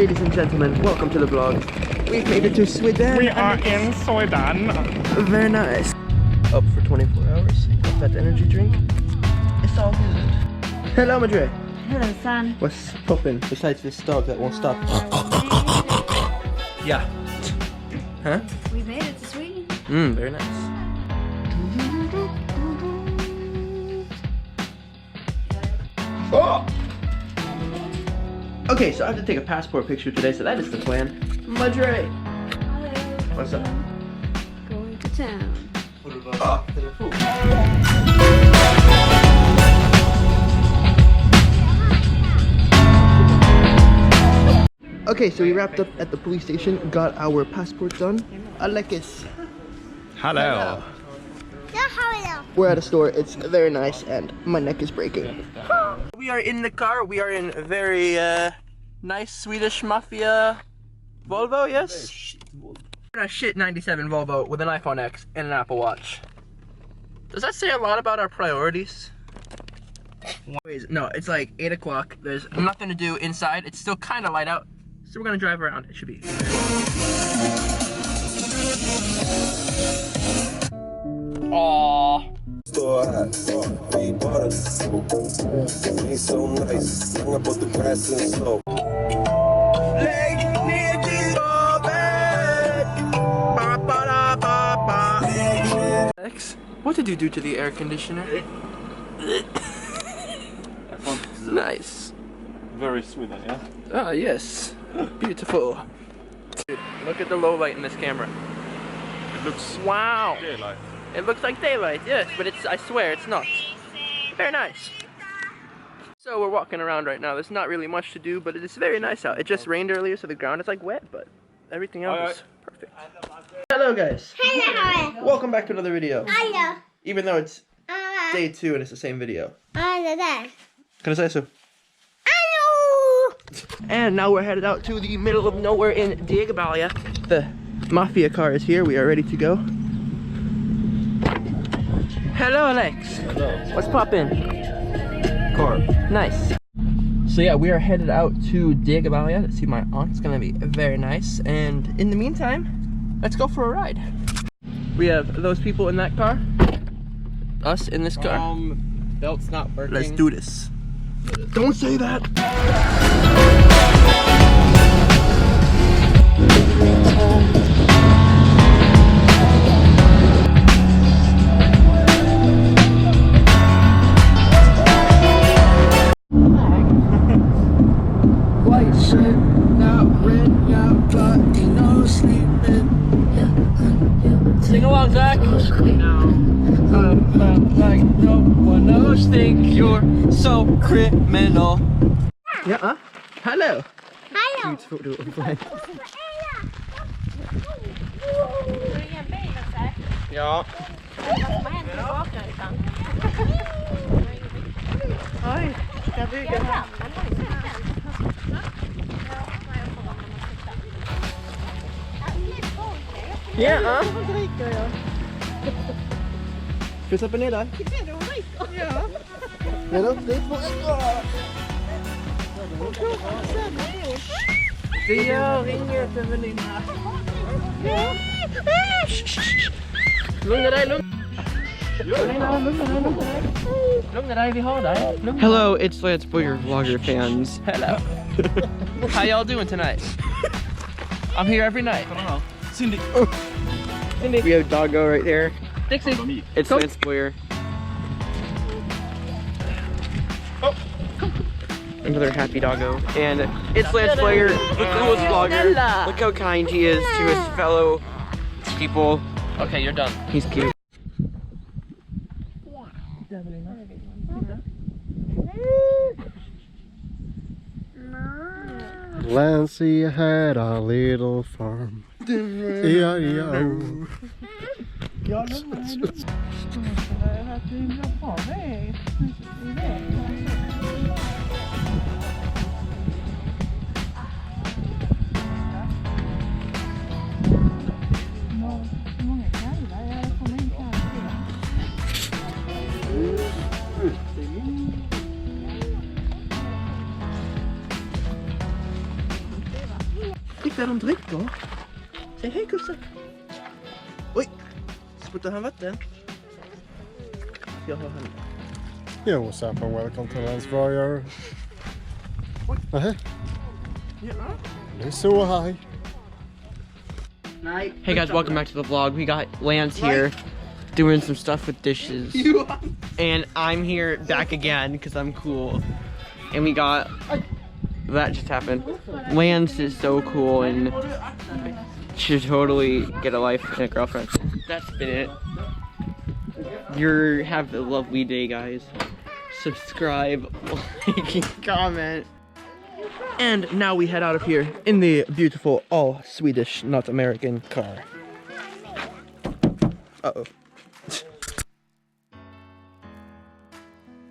Ladies and gentlemen, welcome to the vlog. We've made it to Sweden. We are in Sweden. Very nice. Up for 24 hours. Got that energy drink. It's all good. Hello, Madre. Hello, son. What's poppin' besides this dog that won't stop? Yeah. Huh? We made it to Sweden. Very nice. Oh! Okay, so I have to take a passport picture today, so that is the plan. Madre! What's up? Going to town. Okay, so we wrapped up at the police station, got our passport done. Alexis. Hello. We're at a store, it's very nice, and my neck is breaking. We are in the car, we are in a very nice Swedish Mafia Volvo, yes? A shit 97 Volvo with an iPhone X and an Apple Watch. Does that say a lot about our priorities? No, it's like 8 o'clock, there's nothing to do inside, it's still kind of light out, so we're gonna drive around, it should be. Aww. Store hot, we bought us. Ain't so nice. Young about the grass and slow. What did you do to the air conditioner? Nice. Very Sweden, yeah? Ah, yes. Beautiful. Dude, look at the low light in this camera. It looks Wow. daylight. It looks like daylight, yes, but it's, I swear, it's not. Very nice. So we're walking around right now. There's not really much to do, but it is very nice out. It just rained earlier, so the ground is like wet, but everything else is perfect. Hello, guys. Hello. Welcome back to another video. Hello. Even though it's day 2 and it's the same video. Hello. Can I say so? Hello. And now we're headed out to the middle of nowhere in Diegabalia. The Mafia car is here. We are ready to go. Hello, Alex. Hello. What's poppin'? Car. Nice. So yeah, we are headed out to Diegabalia to see my aunt. It's gonna be very nice. And in the meantime, let's go for a ride. We have those people in that car. Us in this car. Belt's not working. Let's do this. Don't say that. White shirt, now red, now black, no sleeping. Sing along, Zach. Like no one else think you're so criminal. Yeah, hello. Hello. Beautiful little friend. Ja. Oj, ska bygga här. Ja, ska vi släppa ner där? Ja. Men upp dit på det gör inget, Evelina. Lugna dig, lugna dig, vi har dig. Hello, ItsLanceBoyer vlogger fans. Hello. How y'all doing tonight? I'm here every night. Cindy. We have Doggo right there. Dixie. It's LanceBoyer. Another happy doggo. And it's LanceBoyer, the coolest vlogger. Look how kind he is to his fellow people. Okay, you're done. He's cute. Lancey had a little farm. E-I-E-I-O. där de dricker. Säg hej Kusse. Oj, spottar han vatten? Jag har han. Yo, what's up and welcome to LanceBoyer. Uh-huh. They're so high. Hey guys, welcome back to the vlog. We got Lance here doing some stuff with dishes. And I'm here back again because I'm cool. And we got, that just happened. Lance is so cool and should totally get a life and a girlfriend. That's been it. Have a lovely day, guys. Subscribe, like, and comment. And now we head out of here in the beautiful, all Swedish, not American car. Uh-oh.